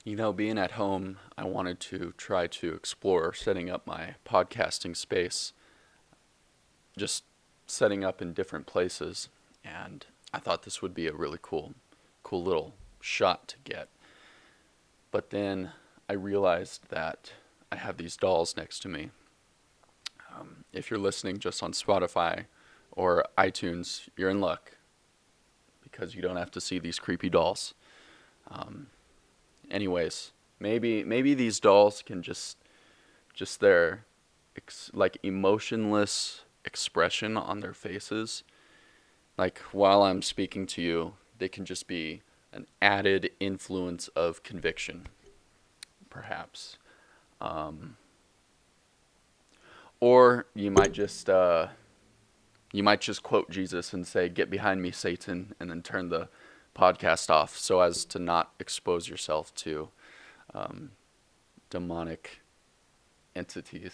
Being at home, I wanted to try to explore setting up my podcasting space, just setting up in different places, and I thought this would be a really cool little shot to get. But then I realized that I have these dolls next to me. If you're listening just on Spotify or iTunes, you're in luck because you don't have to see these creepy dolls. Um, Anyways, maybe these dolls can just their like emotionless expression on their faces, like while I'm speaking to you, they can just be an added influence of conviction, perhaps. Um, or you might just quote Jesus and say, "Get behind me, Satan," and then turn the podcast off so as to not expose yourself to um, demonic entities.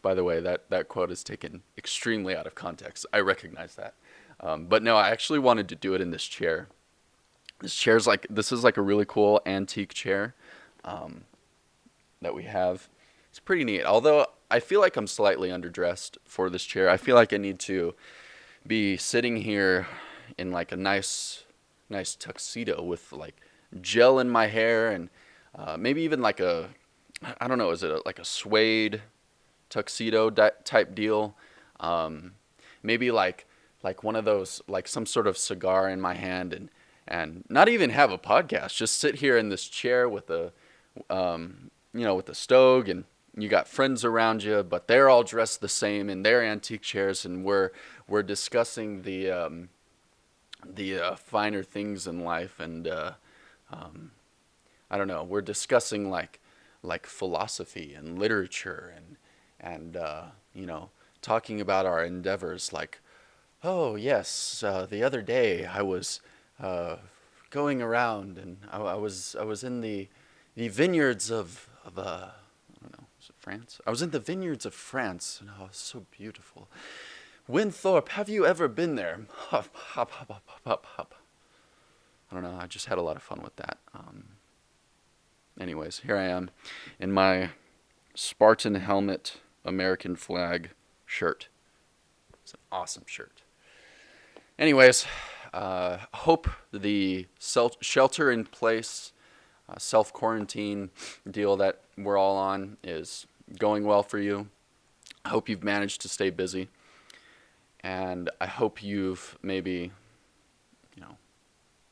By the way, that quote is taken extremely out of context. I recognize that. But no, I actually wanted to do it in this chair. This is like a really cool antique chair um, that we have. It's pretty neat. Although I feel like I'm slightly underdressed for this chair. I feel like I need to be sitting here in like a nice tuxedo with like gel in my hair and maybe even like I don't know, is it like a suede tuxedo type deal? Um, Maybe like one of those, like some sort of cigar in my hand, and not even have a podcast. Just sit here in this chair with with the stove, and you got friends around you, but they're all dressed the same in their antique chairs, and we're discussing the finer things in life, and um, I don't know, we're discussing like philosophy and literature and talking about our endeavors. Like, oh yes, the other day I was uh, going around, and I was in the vineyards of I don't know, is it France? I was in the vineyards of France, and oh, it was so beautiful. Winthorpe, have you ever been there? Hop, hop, hop, hop, hop, hop, hop. I don't know. I just had a lot of fun with that. Anyways, here I am in my Spartan helmet, American flag shirt. It's an awesome shirt. Anyways, hope the shelter in place, self quarantine deal that we're all on is going well for you. I hope you've managed to stay busy, and I hope you've maybe, you know,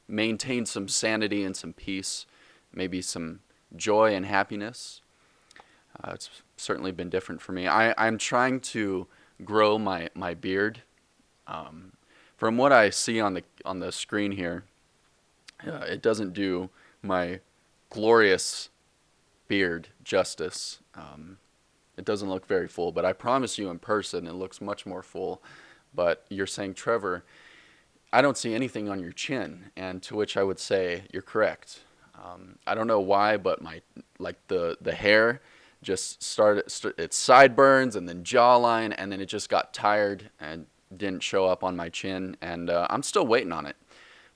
maintained some sanity and some peace, maybe some joy and happiness. It's certainly been different for me. I'm trying to grow my beard. Um, from what I see on the screen here, it doesn't do my glorious beard justice. It doesn't look very full, but I promise you in person it looks much more full. But you're saying, Trevor, I don't see anything on your chin, and to which I would say you're correct. I don't know why, but my like the hair just it sideburns and then jawline, and then it just got tired and didn't show up on my chin, and I'm still waiting on it.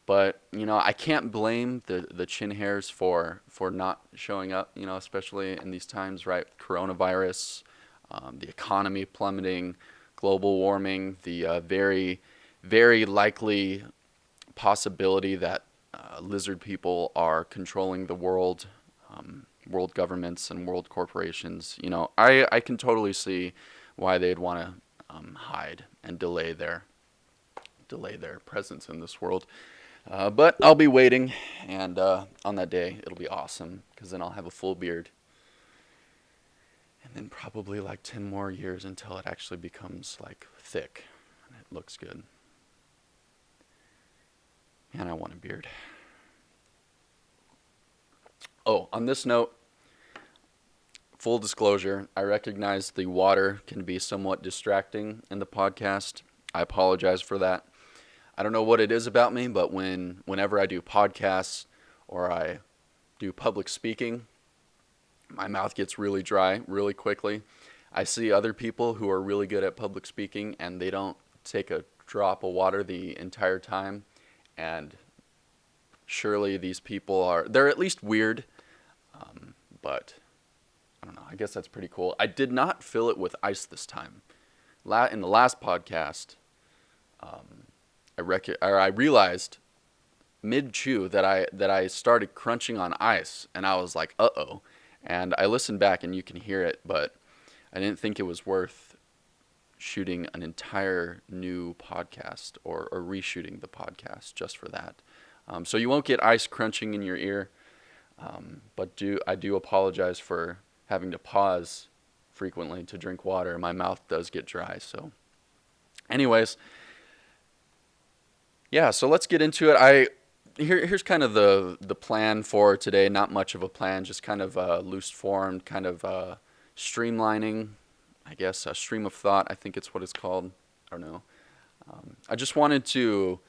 But I can't blame the chin hairs for not showing up. Especially in these times, right? Coronavirus, the economy plummeting, global warming, the very likely possibility that lizard people are controlling the world, world governments and world corporations. I can totally see why they'd want to hide and delay their presence in this world. But I'll be waiting, and on that day it'll be awesome because then I'll have a full beard, and then probably like 10 more years until it actually becomes like thick and it looks good. And I want a beard. Oh, on this note, full disclosure, I recognize the water can be somewhat distracting in the podcast. I apologize for that. I don't know what it is about me, but whenever I do podcasts or I do public speaking, my mouth gets really dry really quickly. I see other people who are really good at public speaking and they don't take a drop of water the entire time, and surely these people they're at least weird, but I don't know. I guess that's pretty cool. I did not fill it with ice this time. In the last podcast, I realized mid-chew that I started crunching on ice, and I was like, uh-oh. And I listened back, and you can hear it, but I didn't think it was worth shooting an entire new podcast or reshooting the podcast just for that. So you won't get ice crunching in your ear, but I do apologize for having to pause frequently to drink water. My mouth does get dry. So anyways, yeah, so let's get into it. Here's kind of the plan for today. Not much of a plan, just kind of loose form, kind of streamlining, I guess, a stream of thought. I think it's what it's called. I don't know. I just wanted to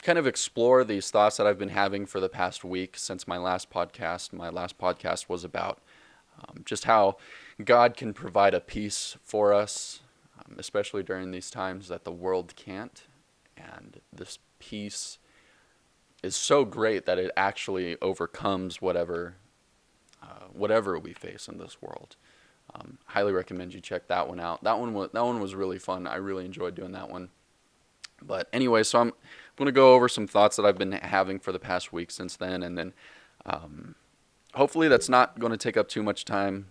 kind of explore these thoughts that I've been having for the past week since my last podcast. My last podcast was about just how God can provide a peace for us, especially during these times that the world can't. And this peace is so great that it actually overcomes whatever we face in this world. Highly recommend you check that one out. That one was really fun. I really enjoyed doing that one. But anyway, so I'm going to go over some thoughts that I've been having for the past week since then, and then hopefully that's not going to take up too much time.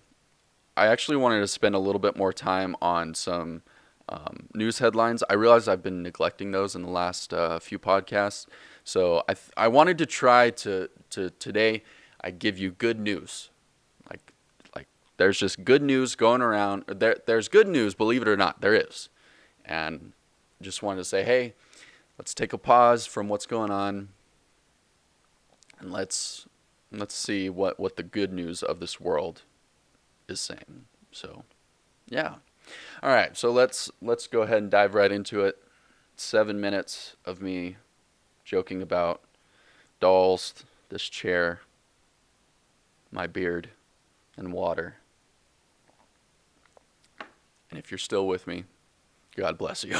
I actually wanted to spend a little bit more time on some news headlines. I realize I've been neglecting those in the last few podcasts, so I wanted to try to today. I give you good news, like there's just good news going around. There's good news, believe it or not, there is, and just wanted to say, hey, let's take a pause from what's going on, and let's see what the good news of this world is saying. So, yeah. All right, so let's go ahead and dive right into it. 7 minutes of me joking about dolls, this chair, my beard, and water. And if you're still with me, God bless you.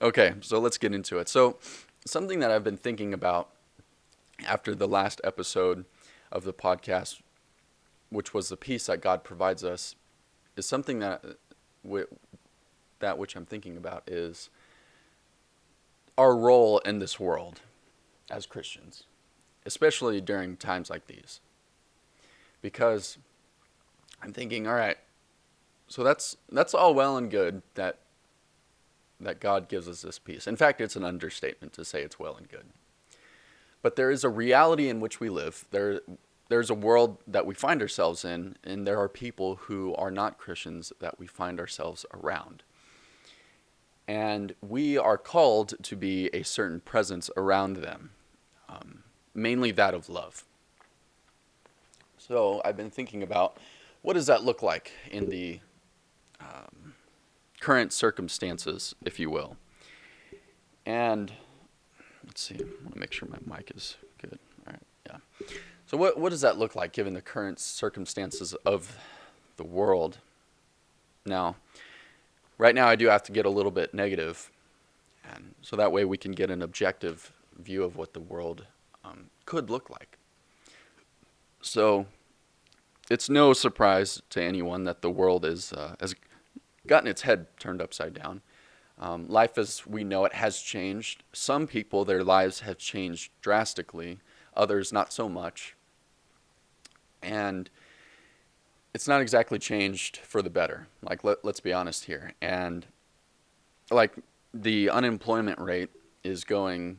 Okay, so let's get into it. So, something that I've been thinking about after the last episode of the podcast, which was the peace that God provides us, is something that which I'm thinking about is our role in this world as Christians, especially during times like these. Because I'm thinking, all right, so that's all well and good that God gives us this peace. In fact, it's an understatement to say it's well and good. But there is a reality in which we live. There's a world that we find ourselves in, and there are people who are not Christians that we find ourselves around. And we are called to be a certain presence around them, mainly that of love. So I've been thinking about, what does that look like in the current circumstances, if you will. And let's see, I want to make sure my mic is good. All right, yeah. So what does that look like given the current circumstances of the world? Now, right now I do have to get a little bit negative, and so that way we can get an objective view of what the world could look like. So it's no surprise to anyone that the world has gotten its head turned upside down. Life as we know it has changed. Some people, their lives have changed drastically. Others, not so much. And it's not exactly changed for the better. Like, let's be honest here. And, like, the unemployment rate is going,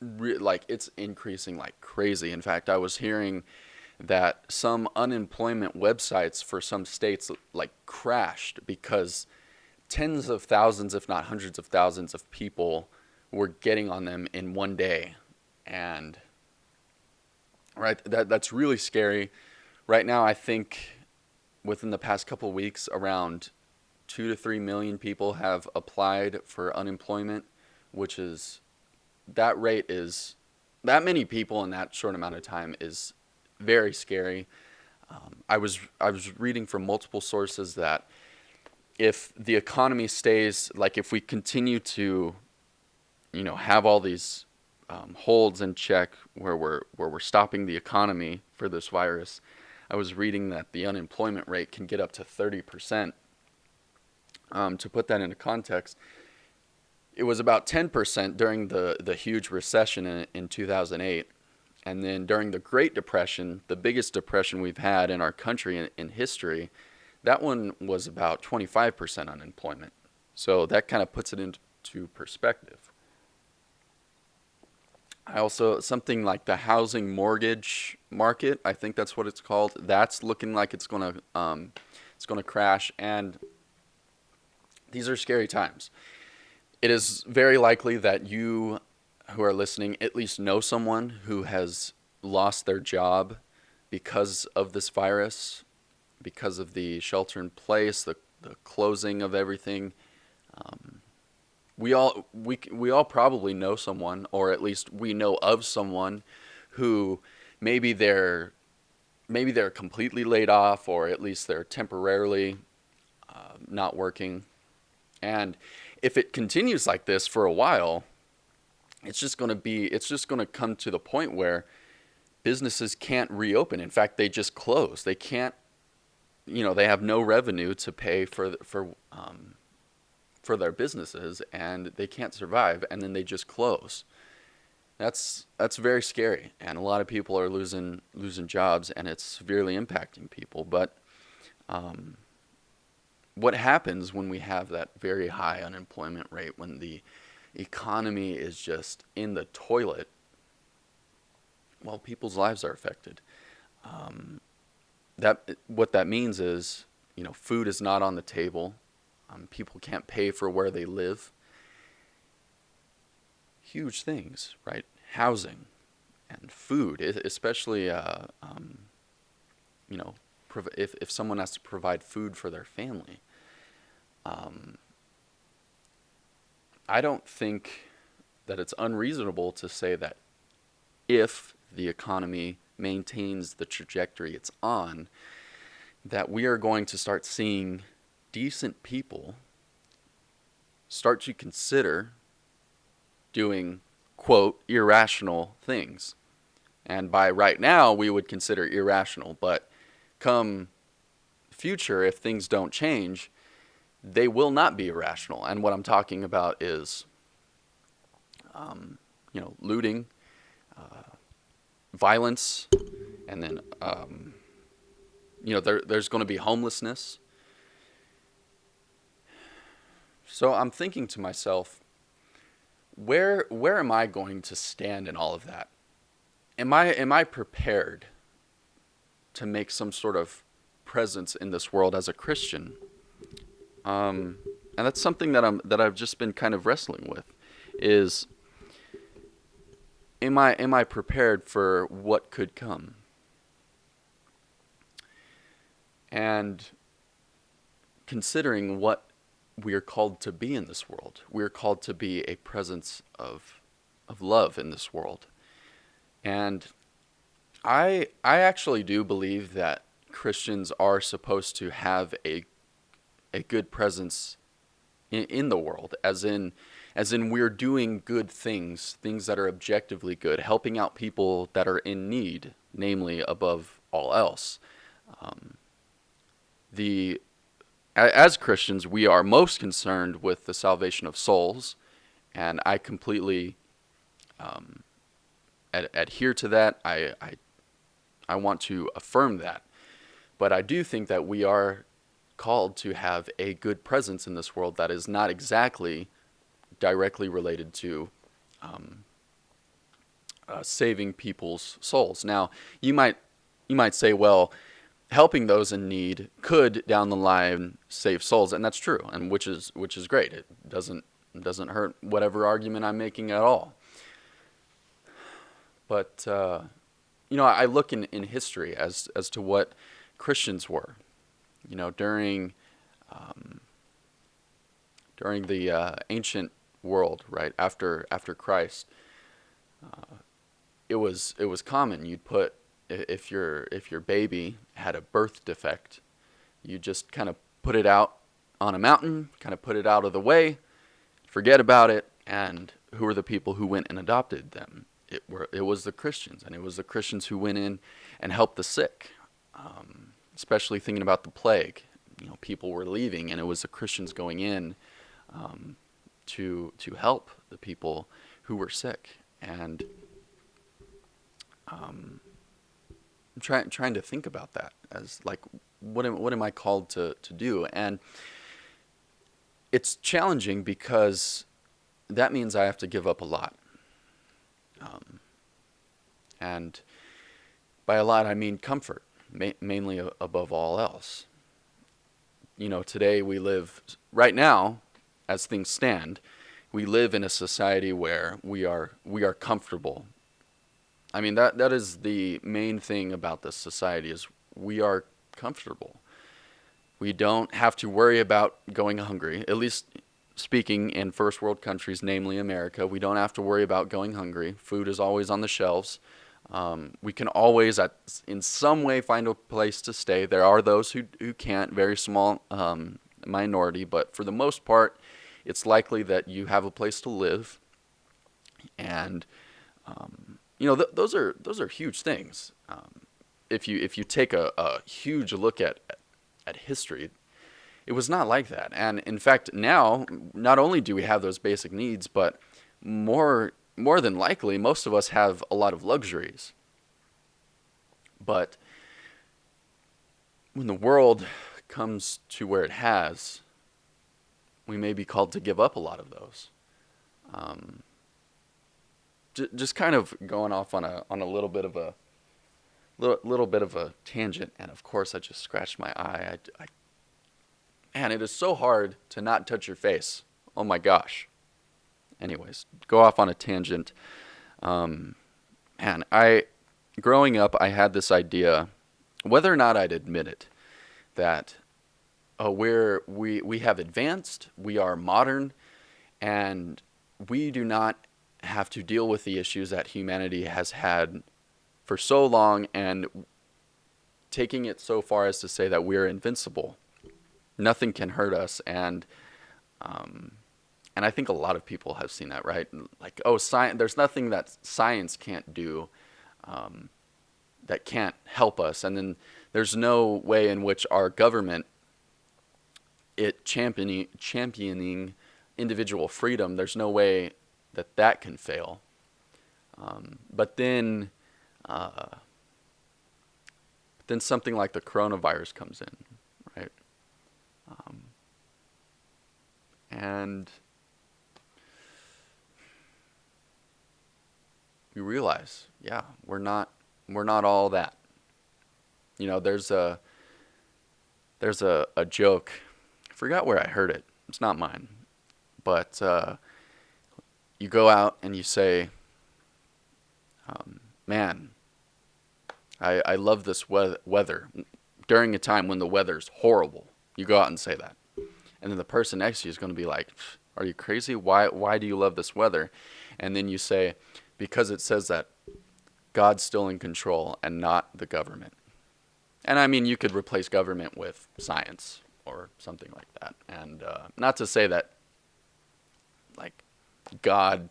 it's increasing like crazy. In fact, I was hearing that some unemployment websites for some states, like, crashed because tens of thousands, if not hundreds of thousands of people were getting on them in one day. And right, that's really scary. Right now, I think within the past couple of weeks, around 2 to 3 million people have applied for unemployment, which is, that many people in that short amount of time is very scary. I was reading from multiple sources that if the economy stays, like if we continue to, have all these holds in check, where we're stopping the economy for this virus. I was reading that the unemployment rate can get up to 30%. To put that into context, it was about 10% during the huge recession in 2008. And then during the Great Depression, the biggest depression we've had in our country in history, that one was about 25% unemployment. So that kind of puts it into perspective. I also, something like the housing mortgage market, I think that's what it's called, that's looking like it's gonna crash, and these are scary times. It is very likely that you who are listening at least know someone who has lost their job because of this virus, because of the shelter in place, the closing of everything. We all probably know someone, or at least we know of someone who maybe they're completely laid off, or at least they're temporarily not working. And if it continues like this for a while, it's just going to come to the point where businesses can't reopen. In fact, they just close. They can't, they have no revenue to pay for their businesses, and they can't survive, and then they just close. That's very scary, and a lot of people are losing jobs, and it's severely impacting people. But what happens when we have that very high unemployment rate, when the economy is just in the toilet? Well, people's lives are affected. What that means is, food is not on the table. People can't pay for where they live. Huge things, right? Housing and food, especially, if someone has to provide food for their family. I don't think that it's unreasonable to say that if the economy maintains the trajectory it's on, that we are going to start seeing decent people start to consider doing, quote, irrational things. And by right now, we would consider irrational, but come future, if things don't change, they will not be irrational. And what I'm talking about is, looting, violence, and then, there's going to be homelessness. So I'm thinking to myself, where am I going to stand in all of that? Am I prepared to make some sort of presence in this world as a Christian? And that's something that I've just been kind of wrestling with. Is am I prepared for what could come? And considering what we are called to be in this world, we are called to be a presence of love in this world. And I actually do believe that Christians are supposed to have a good presence in the world, as in we're doing good things that are objectively good, helping out people that are in need, namely above all else. As Christians, we are most concerned with the salvation of souls, and I completely adhere to that. I want to affirm that. But I do think that we are called to have a good presence in this world that is not exactly directly related to saving people's souls. Now, you might say, well, helping those in need could down the line save souls, and that's true, and which is great. It doesn't hurt whatever argument I'm making at all. But I look in history as to what Christians were, during the ancient world, right after Christ. It was common. You'd put, if your baby had a birth defect, you just kind of put it out on a mountain, kind of put it out of the way, forget about it, And who were the people who went and adopted them? It was the Christians, and it was the Christians who went in and helped the sick, especially thinking about the plague. People were leaving, and it was the Christians going in to help the people who were sick. And I'm trying to think about that as like, what am I called to do? And it's challenging because that means I have to give up a lot. And by a lot, I mean comfort, mainly above all else. Today right now, as things stand, we live in a society where we are comfortable. I mean, that is the main thing about this society is we are comfortable. We don't have to worry about going hungry, at least speaking in first world countries, namely America. We don't have to worry about going hungry. Food is always on the shelves. We can always, in some way, find a place to stay. There are those who can't, very small minority, but for the most part, it's likely that you have a place to live. And those are huge things. If you take a huge look at history, it was not like that. And in fact, now not only do we have those basic needs, but more than likely, most of us have a lot of luxuries. But when the world comes to where it has, we may be called to give up a lot of those. Just kind of going off on a little bit of a tangent, and of course I just scratched my eye. Man, it is so hard to not touch your face. Oh my gosh. Anyways, go off on a tangent. And growing up, I had this idea, whether or not I'd admit it, that we have advanced, we are modern, and we do not have to deal with the issues that humanity has had for so long, and taking it so far as to say that we're invincible. Nothing can hurt us, and I think a lot of people have seen that, right? Like, there's nothing that science can't do that can't help us. And then there's no way in which our government, championing individual freedom, there's no way that can fail. But then something like the coronavirus comes in, right? And you realize, yeah, we're not all that. There's a joke. I forgot where I heard it. It's not mine. But you go out and you say, man, I love this weather. During a time when the weather's horrible, you go out and say that. And then the person next to you is going to be like, are you crazy? Why do you love this weather? And then you say, because it says that God's still in control and not the government. And I mean, you could replace government with science or something like that. And not to say that, like, God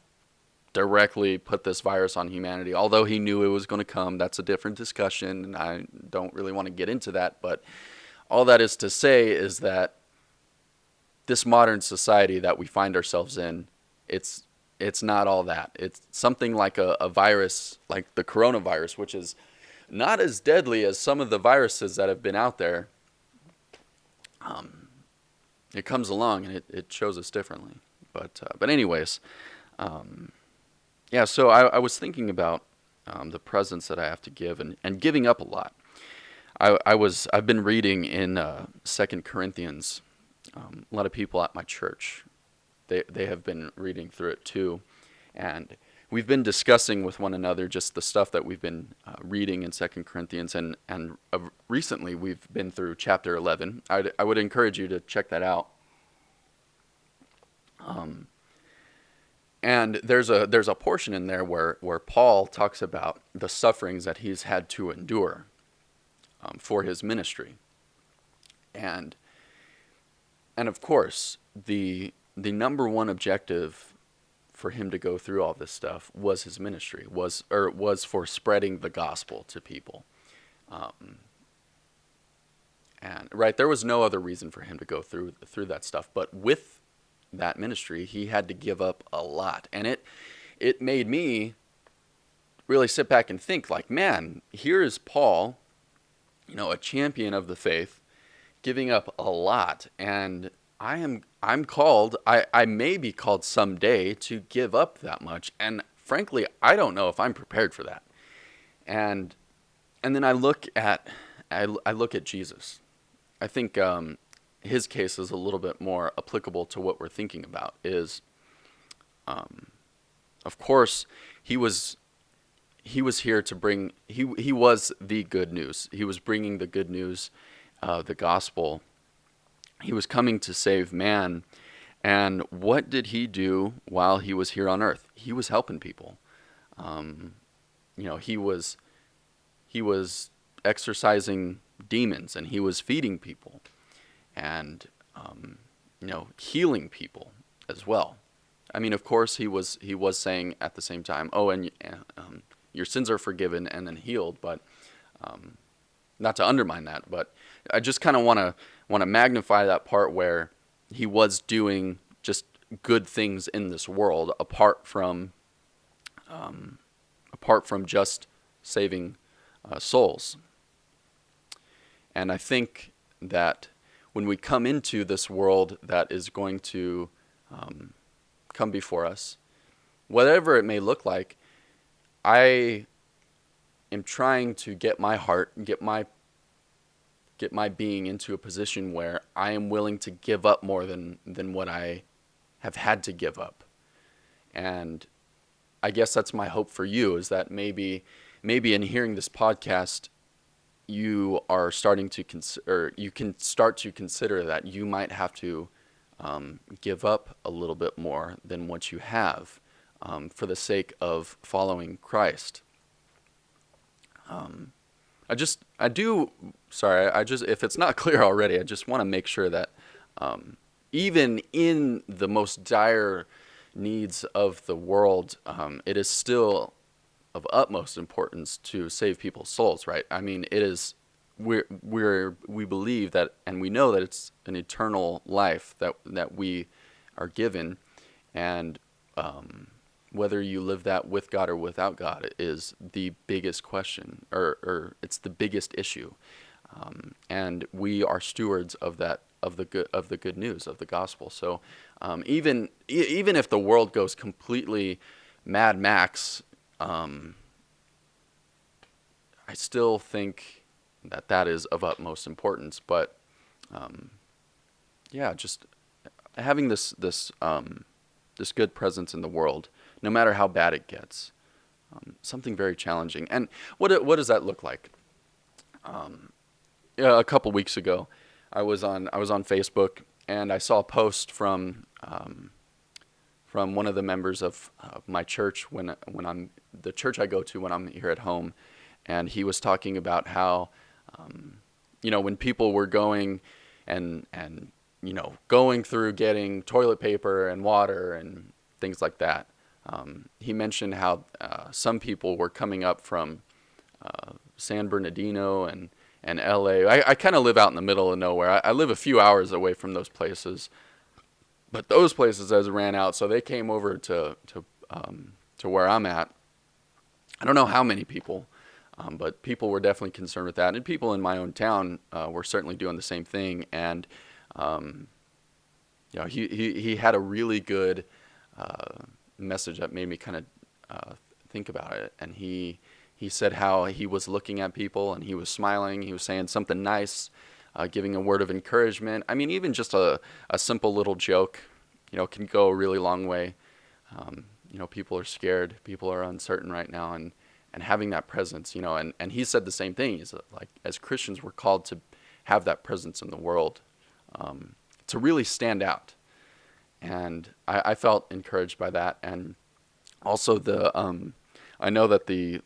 directly put this virus on humanity, although he knew it was going to come. That's a different discussion, and I don't really want to get into that. But all that is to say is that this modern society that we find ourselves in, it's not all that. It's something like a virus, like the coronavirus, which is not as deadly as some of the viruses that have been out there. It comes along and it shows us differently. But anyways, yeah. So I was thinking about the presents that I have to give and giving up a lot. I've been reading in 2 Corinthians. A lot of people at my church, they have been reading through it too, and we've been discussing with one another just the stuff that we've been reading in 2 Corinthians, and recently we've been through chapter 11. I would encourage you to check that out. And there's a portion in there where Paul talks about the sufferings that he's had to endure for his ministry, and of course the number one objective for him to go through all this stuff was his ministry, was for spreading the gospel to people. And right, there was no other reason for him to go through that stuff. But with that ministry, he had to give up a lot, and it made me really sit back and think, like, man, here is Paul, a champion of the faith, giving up a lot, and I'm called. I may be called someday to give up that much, and frankly, I don't know if I'm prepared for that. And then I look at Jesus. I think his case is a little bit more applicable to what we're thinking about. Of course, he was here to bring. He was the good news. He was bringing the good news, the gospel. He was coming to save man. And what did he do while he was here on earth? He was helping people. He was exorcising demons, and he was feeding people, and healing people as well. I mean, of course, he was saying at the same time, oh, and your sins are forgiven and then healed. But not to undermine that, but I just kind of want to magnify that part where he was doing just good things in this world, apart from just saving souls. And I think that when we come into this world that is going to come before us, whatever it may look like, I am trying to get my heart, get my being into a position where I am willing to give up more than what I have had to give up. And I guess that's my hope for you, is that maybe in hearing this podcast, you are starting to you can start to consider that you might have to give up a little bit more than what you have for the sake of following Christ. If it's not clear already, I just want to make sure that even in the most dire needs of the world, it is still of utmost importance to save people's souls, right? I mean, it is, we believe that, and we know that it's an eternal life that we are given, and whether you live that with God or without God is the biggest question, or it's the biggest issue, and we are stewards of that, of the good news of the gospel. So even if the world goes completely Mad Max, I still think that is of utmost importance. But just having this good presence in the world, no matter how bad it gets, something very challenging. And what does that look like? A couple weeks ago, I was on Facebook, and I saw a post from one of the members of my church when I'm the church I go to when I'm here at home, and he was talking about how when people were going and going through getting toilet paper and water and things like that, he mentioned how some people were coming up from San Bernardino and LA. I kind of live out in the middle of nowhere. I live a few hours away from those places, but those places has ran out, so they came over to where I'm at. I don't know how many people, but people were definitely concerned with that, and people in my own town were certainly doing the same thing. And he had a really good message that made me kind of think about it. And he said how he was looking at people and he was smiling. He was saying something nice, giving a word of encouragement. I mean, even just a simple little joke, can go a really long way. People are scared. People are uncertain right now. And having that presence, and he said the same thing. He's like, as Christians, we're called to have that presence in the world, to really stand out. And I felt encouraged by that. And also I know that the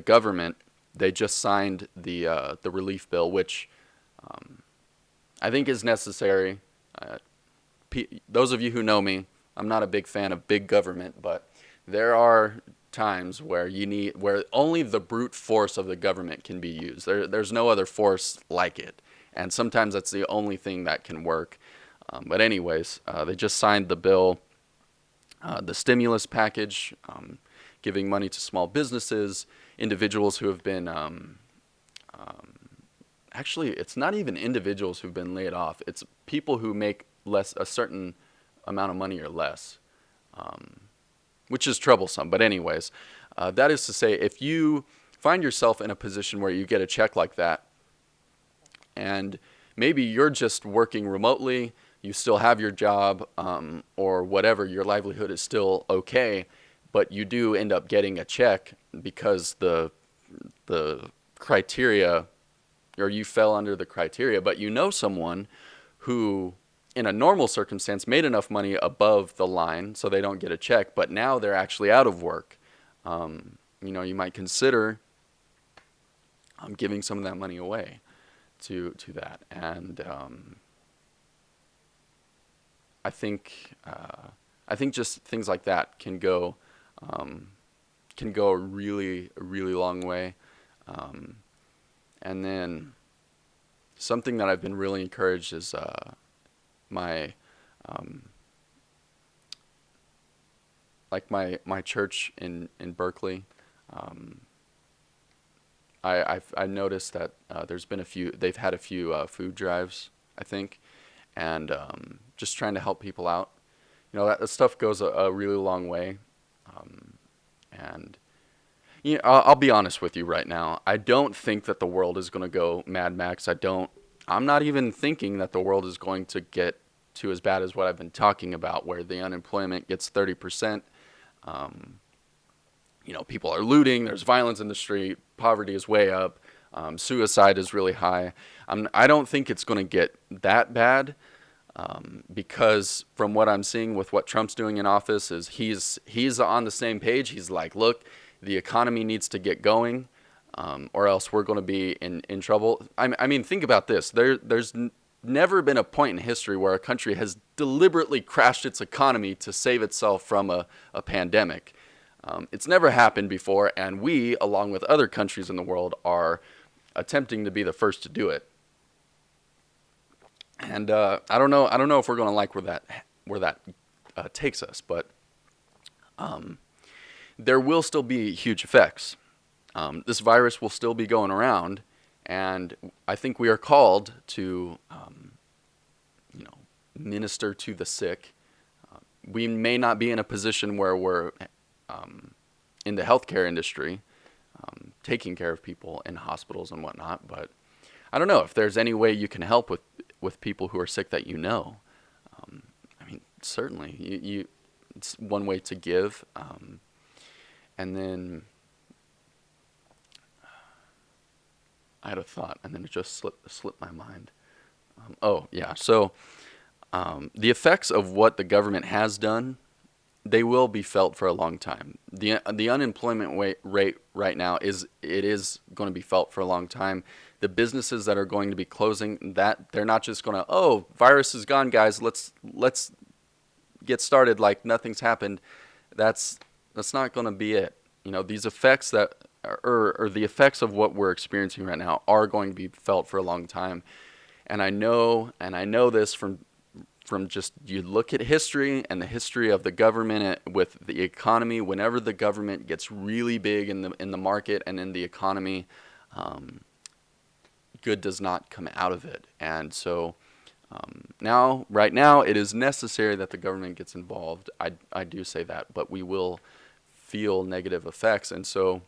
government, they just signed the relief bill, which I think is necessary. Those of you who know me, I'm not a big fan of big government, but there are times where where only the brute force of the government can be used. There's no other force like it, and sometimes that's the only thing that can work. But anyways, they just signed the bill, the stimulus package, giving money to small businesses, individuals who have been actually, it's not even individuals who've been laid off. It's people who make a certain amount of money or less, which is troublesome. But anyways, that is to say, if you find yourself in a position where you get a check like that, and maybe you're just working remotely, you still have your job, or whatever, your livelihood is still okay, but you do end up getting a check because the criteria, or you fell under the criteria, but you know someone who in a normal circumstance made enough money above the line so they don't get a check, but now they're actually out of work. You might consider giving some of that money away to that. And I think just things like that can go a really long way. And then something that I've been really encouraged is my church in Berkeley. I noticed that they've had a few food drives, I think, and just trying to help people out. That stuff goes a really long way. And I'll be honest with you right now. I don't think that the world is going to go Mad Max. I'm not even thinking that the world is going to get to as bad as what I've been talking about, where the unemployment gets 30%. People are looting. There's violence in the street. Poverty is way up. Suicide is really high. I don't think it's going to get that bad, because from what I'm seeing with what Trump's doing in office is he's on the same page. He's like, look, the economy needs to get going, or else we're going to be in trouble. I mean, think about this. There's never been a point in history where a country has deliberately crashed its economy to save itself from a pandemic. It's never happened before, and we, along with other countries in the world, are attempting to be the first to do it. And I don't know if we're going to like where that takes us, but there will still be huge effects. This virus will still be going around, and I think we are called to, minister to the sick. We may not be in a position where we're in the healthcare industry, taking care of people in hospitals and whatnot, but I don't know if there's any way you can help with people who are sick that you know. Certainly, it's one way to give. And then I had a thought, and then it just slipped my mind. So the effects of what the government has done, they will be felt for a long time. The unemployment rate right now is going to be felt for a long time. The businesses that are going to be closing, that they're not just going to, virus is gone, guys. Let's get started like nothing's happened. That's not going to be it. These effects that or the effects of what we're experiencing right now are going to be felt for a long time. And I know this from just, you look at history and the history of the government with the economy. Whenever the government gets really big in the market and in the economy, good does not come out of it. And so right now, it is necessary that the government gets involved. I do say that, but we will feel negative effects. And so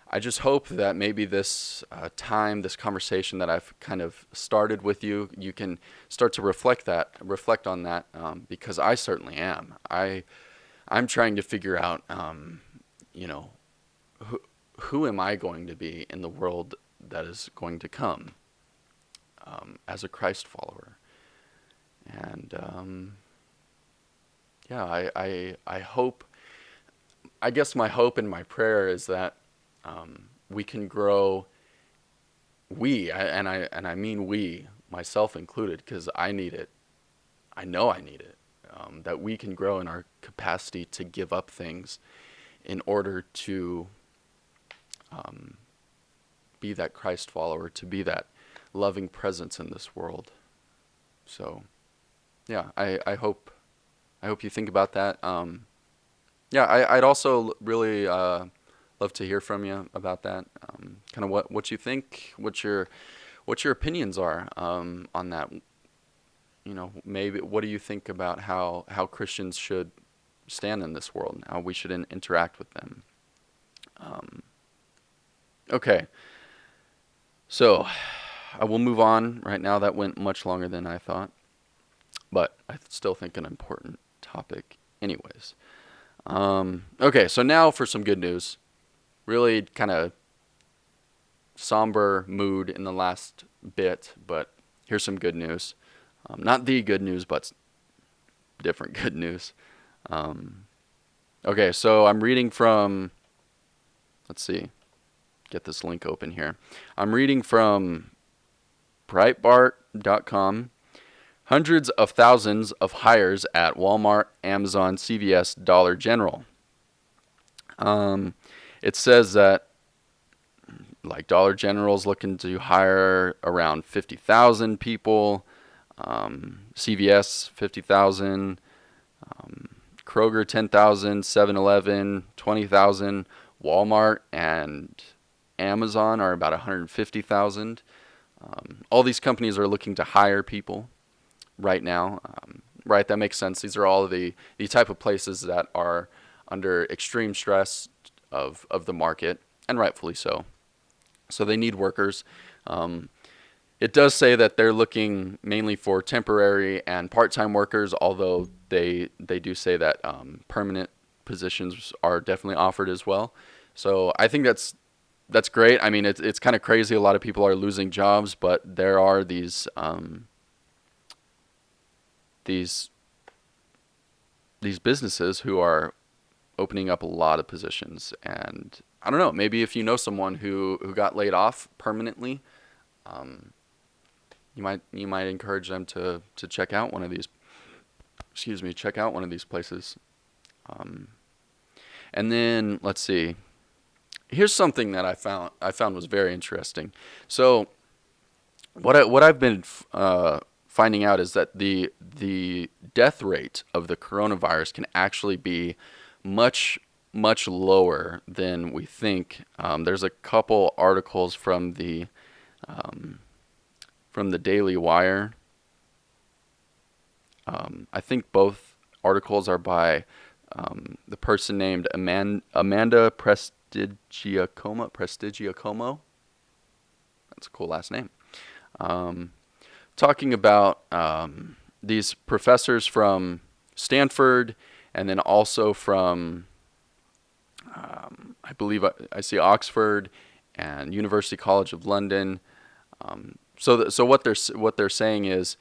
I just hope that maybe this this conversation that I've kind of started with you, you can start to reflect on that, because I certainly am. I'm trying to figure out, who am I going to be in the world that is going to come, as a Christ follower. And I hope, I guess my hope and my prayer is that we can grow. I mean we, myself included, because I need it. I know I need it. That we can grow in our capacity to give up things in order to be that Christ follower, to be that loving presence in this world. So, yeah, I hope you think about that. Yeah, I'd also really love to hear from you about that. Kind of what you think, what your opinions are on that. Maybe what do you think about how Christians should stand in this world, and how we should interact with them. Okay, so I will move on right now. That went much longer than I thought, but I still think an important topic anyways. Okay, so now for some good news. Really kind of somber mood in the last bit, but here's some good news. Not the good news, but different good news. Okay, so I'm reading from, let's see, get this link open here. I'm reading from Breitbart.com. Hundreds of thousands of hires at Walmart, Amazon, CVS, Dollar General. It says that like Dollar General's looking to hire around 50,000 people. CVS 50,000. Kroger 10,000. 7-Eleven 20,000. Walmart and Amazon are about 150,000. All these companies are looking to hire people right now. Right, that makes sense. These are all the type of places that are under extreme stress of the market, and rightfully so. So they need workers. It does say that they're looking mainly for temporary and part-time workers, although they do say that permanent positions are definitely offered as well. So I think that's great. I mean, it's kind of crazy. A lot of people are losing jobs, but there are these businesses who are opening up a lot of positions. And I don't know, maybe if you know someone who got laid off permanently, you might encourage them to check out one of these places. And then let's see. Here's something that I found was very interesting. So what I've been finding out is that the death rate of the coronavirus can actually be much lower than we think. There's a couple articles from the Daily Wire. I think both articles are by the person named Amanda Prestigiacomo. That's a cool last name. Talking about these professors from Stanford, and then also from I believe I see Oxford and University College of London. So what they're saying is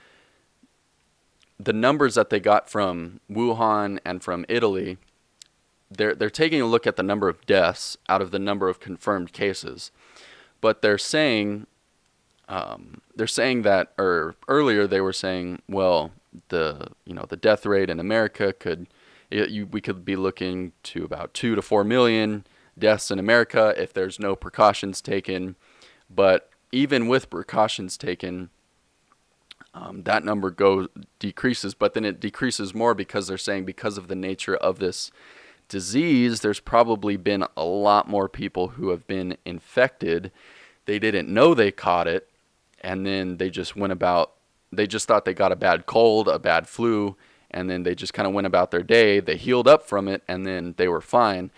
the numbers that they got from Wuhan and from Italy. They're taking a look at the number of deaths out of the number of confirmed cases, but they're saying that, or earlier they were saying, well, the death rate in America we could be looking to about 2 to 4 million deaths in America if there's no precautions taken. But even with precautions taken, that number decreases, but then it decreases more because they're saying because of the nature of this disease, there's probably been a lot more people who have been infected. They didn't know they caught it, and then they just thought they got a bad cold, a bad flu, and then they just kind of went about their day. They healed up from it, and then they were fine.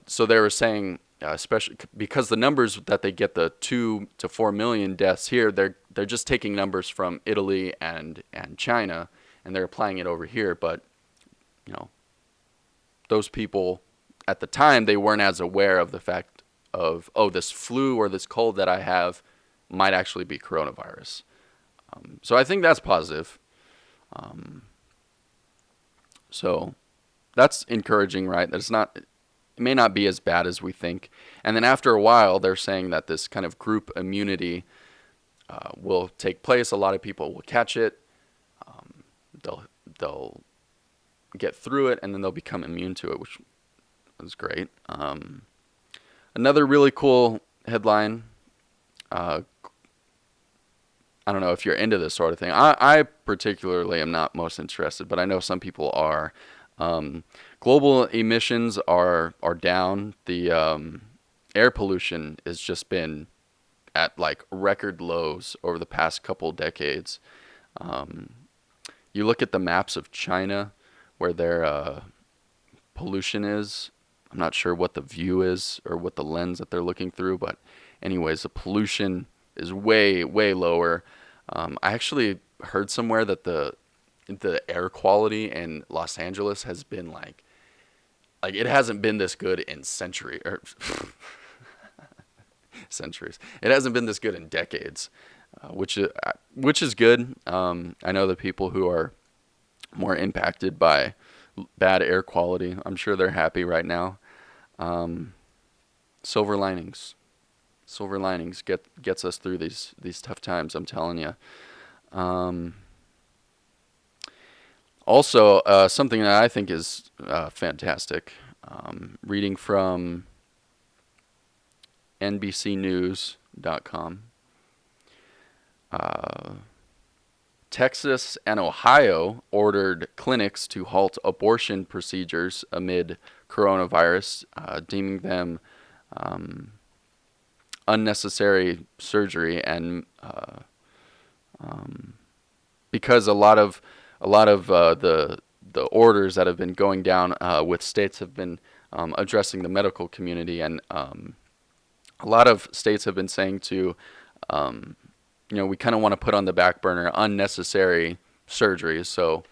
So they were saying, especially because the numbers that they get, the 2 to 4 million deaths here, they're just taking numbers from Italy and China, and they're applying it over here. But those people at the time, they weren't as aware of the fact of, this flu or this cold that I have might actually be coronavirus. So I think that's positive. So that's encouraging, right? That it may not be as bad as we think. And then after a while, they're saying that this kind of group immunity will take place. A lot of people will catch it. they'll get through it and then they'll become immune to it, which is great. Another really cool headline. Uh, I don't know if you're into this sort of thing. I particularly am not most interested, but I know some people are. Global emissions are down. The air pollution has just been at like record lows over the past couple decades. You look at the maps of China where their pollution is. I'm not sure what the view is or what the lens that they're looking through, but anyways, the pollution is way, way lower. I actually heard somewhere that the air quality in Los Angeles has been like it hasn't been this good in centuries. It hasn't been this good in decades, which is good. I know the people who are more impacted by bad air quality, I'm sure they're happy right now. Silver linings. Silver linings gets us through these tough times, I'm telling you. Also, something that I think is fantastic, reading from NBCnews.com. Texas and Ohio ordered clinics to halt abortion procedures amid coronavirus, deeming them unnecessary surgery, and because a lot of the orders that have been going down with states have been addressing the medical community, and a lot of states have been saying to we kind of want to put on the back burner unnecessary surgeries. So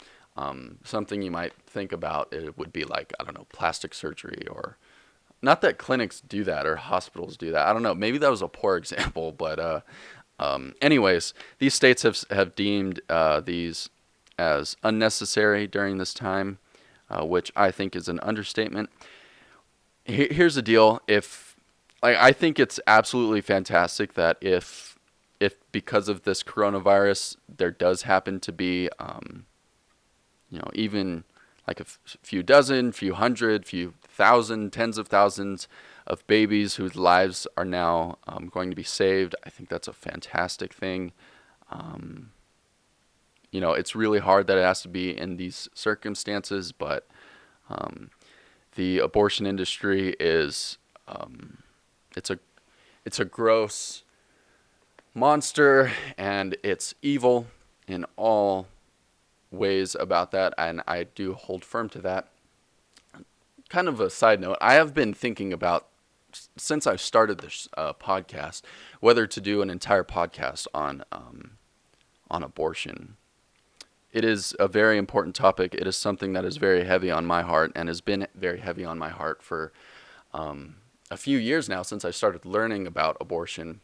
something you might think about, it would be like, I don't know, plastic surgery, or not that clinics do that or hospitals do that. I don't know. Maybe that was a poor example, but anyways, these states have deemed these as unnecessary during this time, which I think is an understatement. Here's the deal. I think it's absolutely fantastic that if because of this coronavirus there does happen to be even like a few dozen, few hundred, few thousand, tens of thousands of babies whose lives are now going to be saved, I think that's a fantastic thing. It's really hard that it has to be in these circumstances, but the abortion industry is it's a gross monster, and it's evil in all ways about that, and I do hold firm to that. Kind of a side note, I have been thinking about, since I started this podcast, whether to do an entire podcast on abortion. It is a very important topic. It is something that is very heavy on my heart, and has been very heavy on my heart for a few years now, since I started learning about abortion.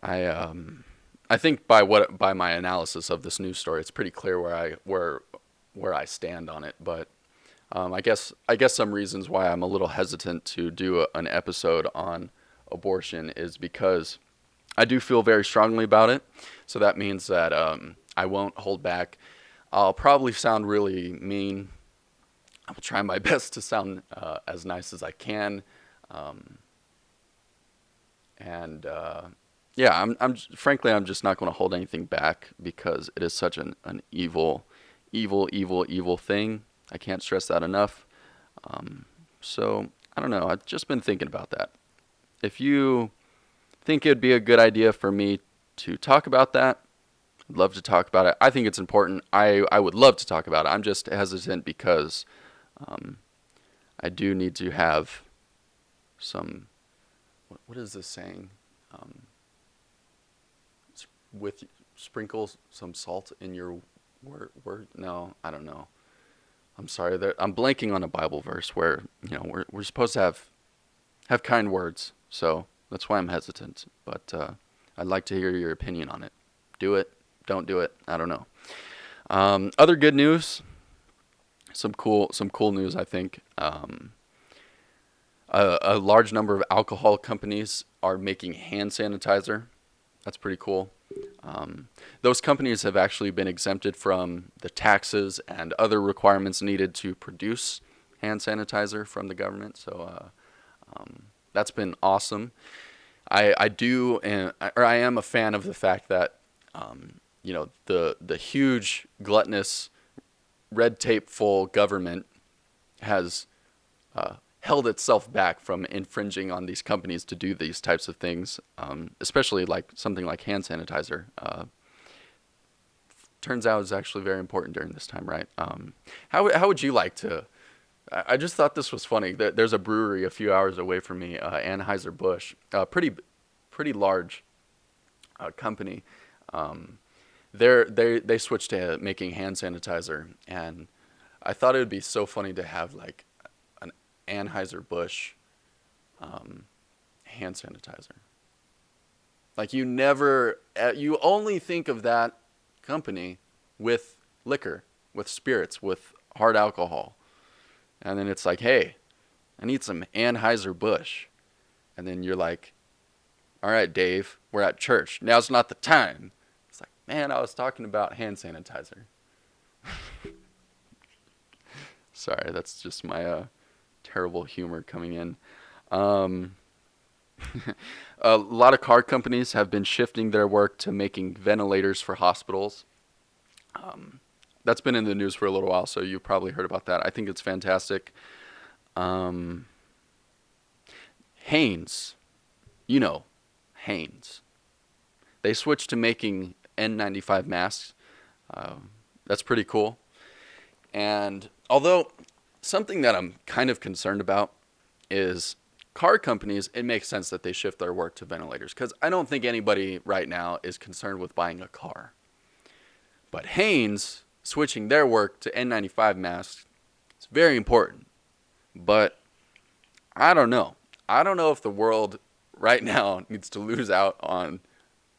I think by my analysis of this news story, it's pretty clear where I stand on it. But I guess some reasons why I'm a little hesitant to do an episode on abortion is because I do feel very strongly about it. So that means that I won't hold back. I'll probably sound really mean. I will try my best to sound as nice as I can. Yeah, I'm just not going to hold anything back, because it is such an evil thing. I can't stress that enough. So I don't know. I've just been thinking about that. If you think it'd be a good idea for me to talk about that, I'd love to talk about it. I think it's important. I would love to talk about it. I'm just hesitant because I do need to have some. What is this saying? With sprinkle some salt in your word. No, I don't know. I'm sorry. I'm blanking on a Bible verse where we're supposed to have kind words. So that's why I'm hesitant. But I'd like to hear your opinion on it. Do it. Don't do it. I don't know. Other good news. Some cool news, I think. A large number of alcohol companies are making hand sanitizer. That's pretty cool. Those companies have actually been exempted from the taxes and other requirements needed to produce hand sanitizer from the government. So that's been awesome. I am a fan of the fact that the huge gluttonous red tape full government has held itself back from infringing on these companies to do these types of things, especially like something like hand sanitizer. Turns out is actually very important during this time, right? How would you like to? I just thought this was funny. There's a brewery a few hours away from me, Anheuser-Busch, pretty large company. They switched to making hand sanitizer, and I thought it would be so funny to have like an Anheuser-Busch hand sanitizer. Like you only think of that company with liquor, with spirits, with hard alcohol. And then it's like, hey, I need some Anheuser-Busch. And then you're like, all right, Dave, we're at church. Now's not the time. It's like, man, I was talking about hand sanitizer. Sorry, that's just my terrible humor coming in. A lot of car companies have been shifting their work to making ventilators for hospitals. That's been in the news for a little while, so you've probably heard about that. I think it's fantastic. Hanes, Hanes. They switched to making N95 masks. That's pretty cool. And although something that I'm kind of concerned about is car companies, it makes sense that they shift their work to ventilators because I don't think anybody right now is concerned with buying a car. But Hanes switching their work to N95 masks, it's very important. But I don't know. I don't know if the world right now needs to lose out on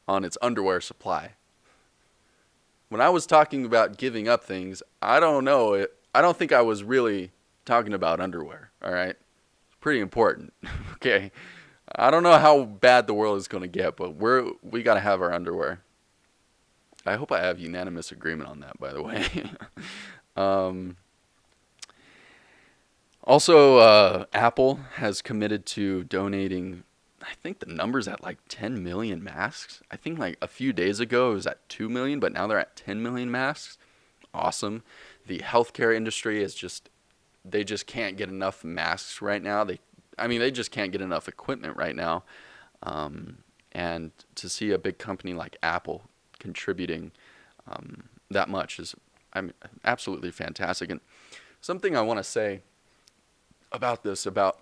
its underwear supply. When I was talking about giving up things, I don't know. I don't think I was really talking about underwear, all right? It's pretty important, okay? I don't know how bad the world is going to get, but we got to have our underwear. I hope I have unanimous agreement on that, by the way. Also, Apple has committed to donating, I think the number's at like 10 million masks. I think like a few days ago it was at 2 million, but now they're at 10 million masks. Awesome. The healthcare industry they just can't get enough masks right now. They just can't get enough equipment right now. And to see a big company like Apple contributing that much is absolutely fantastic. And something I want to say about this, about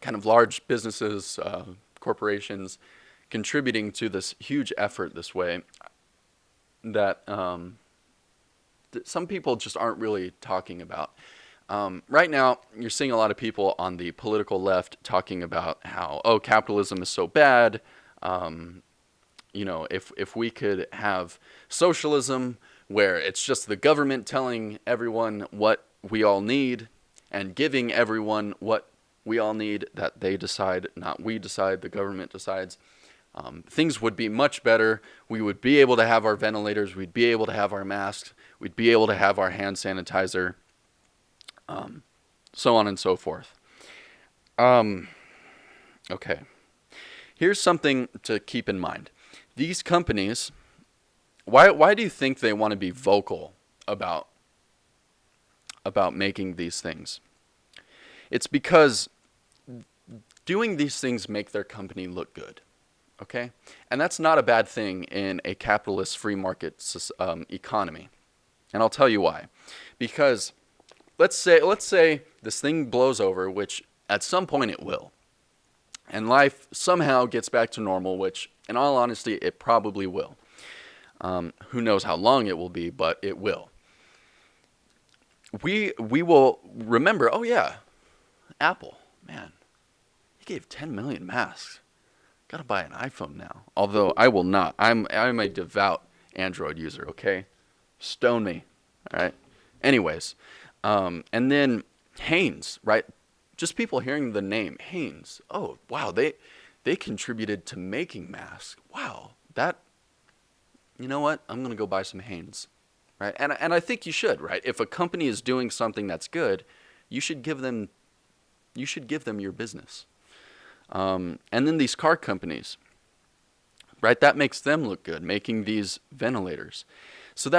kind of large businesses, corporations contributing to this huge effort this way, that some people just aren't really talking about. Right now, you're seeing a lot of people on the political left talking about how, capitalism is so bad. If we could have socialism where it's just the government telling everyone what we all need and giving everyone what we all need, that they decide, not we decide, the government decides, things would be much better. We would be able to have our ventilators. We'd be able to have our masks. We'd be able to have our hand sanitizer, so on and so forth. Okay. Here's something to keep in mind. These companies, why do you think they want to be vocal about making these things? It's because doing these things make their company look good, okay? And that's not a bad thing in a capitalist free market economy. And I'll tell you why. Because let's say this thing blows over, which at some point it will, and life somehow gets back to normal, which in all honesty it probably will. Who knows how long it will be, but it will. We will remember, oh yeah, Apple, man, he gave 10 million masks. Gotta buy an iPhone now. Although I will not. I'm a devout Android user, okay? Stone me, all right? Anyways, and then Hanes, right? Just people hearing the name Hanes. Oh, wow, they contributed to making masks. Wow, you know what? I'm going to go buy some Hanes, right? And I think you should, right? If a company is doing something that's good, you should give them your business. And then these car companies, right? That makes them look good, making these ventilators. So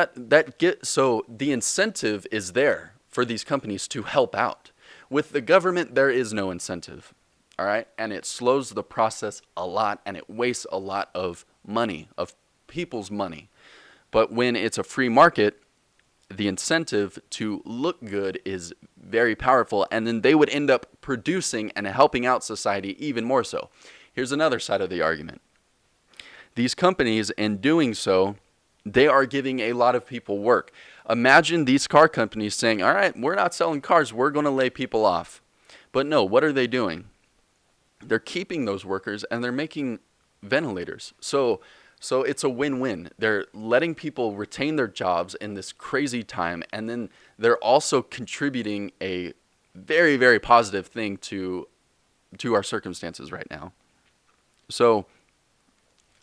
so the incentive is there for these companies to help out. With the government, there is no incentive, all right? And it slows the process a lot, and it wastes a lot of money, of people's money. But when it's a free market, the incentive to look good is very powerful, and then they would end up producing and helping out society even more so. Here's another side of the argument. These companies, in doing so, they are giving a lot of people work. Imagine these car companies saying, all right, we're not selling cars, we're going to lay people off. But no, what are they doing? They're keeping those workers and they're making ventilators. So it's a win-win. They're letting people retain their jobs in this crazy time, and then they're also contributing a very, very positive thing to our circumstances right now. So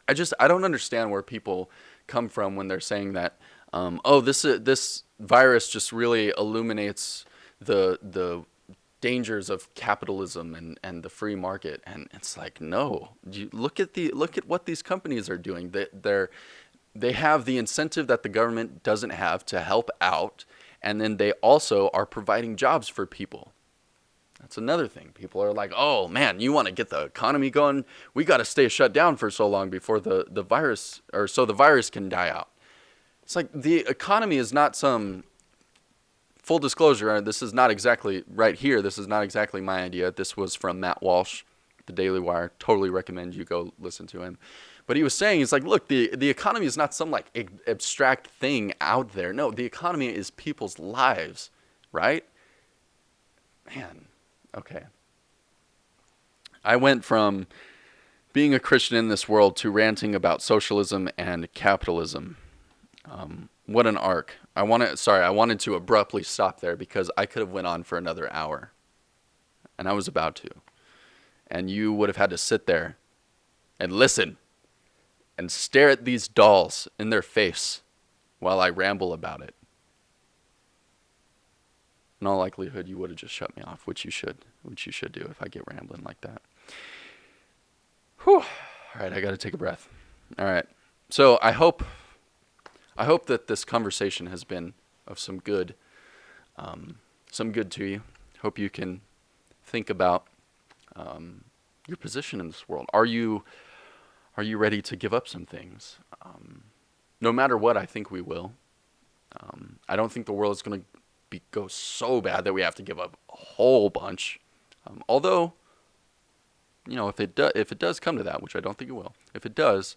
I don't understand where people come from when they're saying that, this virus just really illuminates the dangers of capitalism and the free market. And it's like, no, you look at what these companies are doing. They have the incentive that the government doesn't have to help out, and then they also are providing jobs for people. That's another thing. People are like, oh man, you want to get the economy going? We got to stay shut down for so long before the virus, or so the virus can die out. It's like the economy is not some, full disclosure, this is not exactly right here. This is not exactly my idea. This was from Matt Walsh, the Daily Wire. Totally recommend you go listen to him. But he was saying, he's like, look, the economy is not some like abstract thing out there. No, the economy is people's lives, right? Man. Okay. I went from being a Christian in this world to ranting about socialism and capitalism. What an arc. I wanted to abruptly stop there because I could have went on for another hour. And I was about to. And you would have had to sit there and listen and stare at these dolls in their face while I ramble about it. In all likelihood, you would have just shut me off, which you should do if I get rambling like that. Whew. All right, I got to take a breath. All right. So I hope that this conversation has been of some good to you. Hope you can think about your position in this world. Are you ready to give up some things? No matter what, I think we will. I don't think the world is going to go so bad that we have to give up a whole bunch. Although, if it does come to that, which I don't think it will, if it does,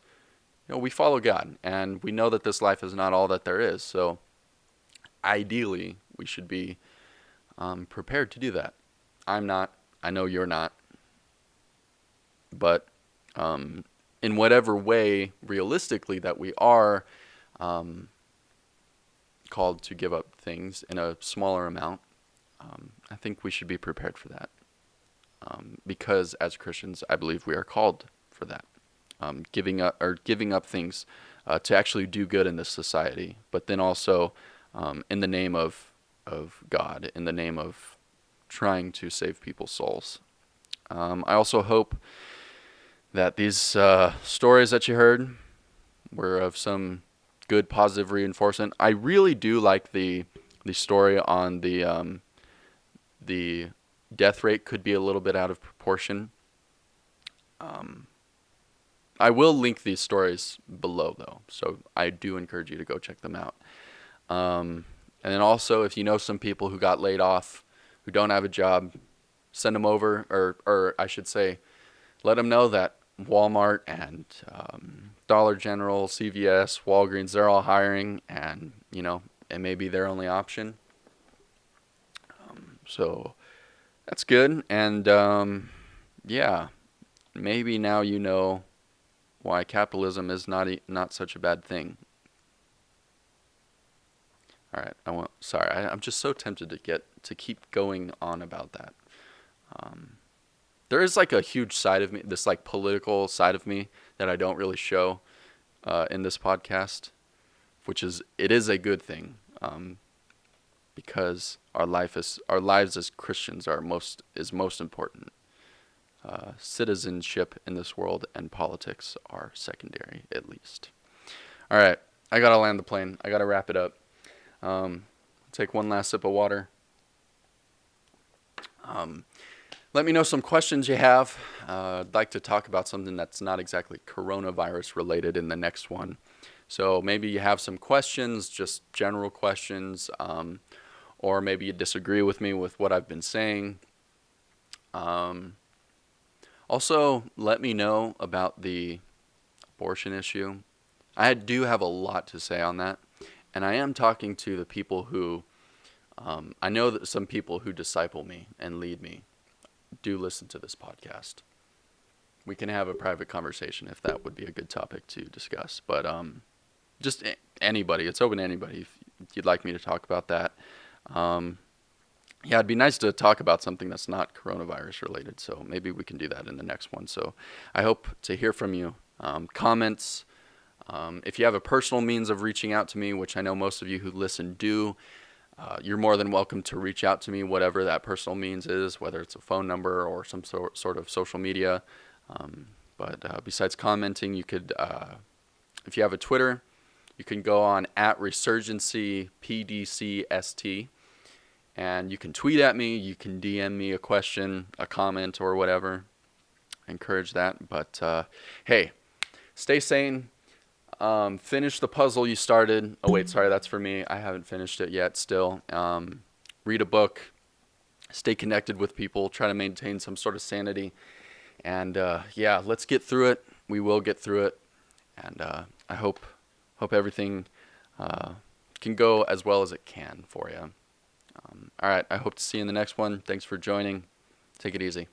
we follow God, and we know that this life is not all that there is. So, ideally, we should be prepared to do that. I'm not. I know you're not. But in whatever way, realistically, that we are called to give up things in a smaller amount, I think we should be prepared for that. Because as Christians, I believe we are called for that. Giving up things to actually do good in this society, but then also in the name of God, in the name of trying to save people's souls. I also hope that these stories that you heard were of some good positive reinforcement. I really do like the story on the death rate could be a little bit out of proportion. I will link these stories below, though, so I do encourage you to go check them out. And then also, if you know some people who got laid off, who don't have a job, send them over, or I should say, let them know that Walmart and Dollar General, CVS, Walgreens, they're all hiring, and, it may be their only option. So that's good. And, yeah, maybe now you know why capitalism is not such a bad thing. All right, I'm just so tempted to keep going on about that. There is like a huge side of me, this like political side of me that I don't really show. in this podcast, it is a good thing, because our lives as Christians is most important. Citizenship in this world and politics are secondary, at least. All right, I gotta land the plane. I gotta wrap it up. Take one last sip of water. Let me know some questions you have. I'd like to talk about something that's not exactly coronavirus related in the next one. So maybe you have some questions, just general questions, or maybe you disagree with me with what I've been saying. Also, let me know about the abortion issue. I do have a lot to say on that, and I am talking to the people who, I know that some people who disciple me and lead me do listen to this podcast. We can have a private conversation if that would be a good topic to discuss, but just anybody, it's open to anybody if you'd like me to talk about that. Yeah, it'd be nice to talk about something that's not coronavirus related, so maybe we can do that in the next one. So I hope to hear from you. Comments. If you have a personal means of reaching out to me, which I know most of you who listen do, you're more than welcome to reach out to me, whatever that personal means is, whether it's a phone number or some sort of social media. But besides commenting, you could, if you have a Twitter, you can go on @Resurgency PDCST. And you can tweet at me, you can DM me a question, a comment, or whatever. I encourage that. But hey, stay sane. Finish the puzzle you started. Oh, wait, sorry, that's for me. I haven't finished it yet still. Read a book. Stay connected with people. Try to maintain some sort of sanity. And yeah, let's get through it. We will get through it. And I hope everything can go as well as it can for you. All right, I hope to see you in the next one. Thanks for joining. Take it easy.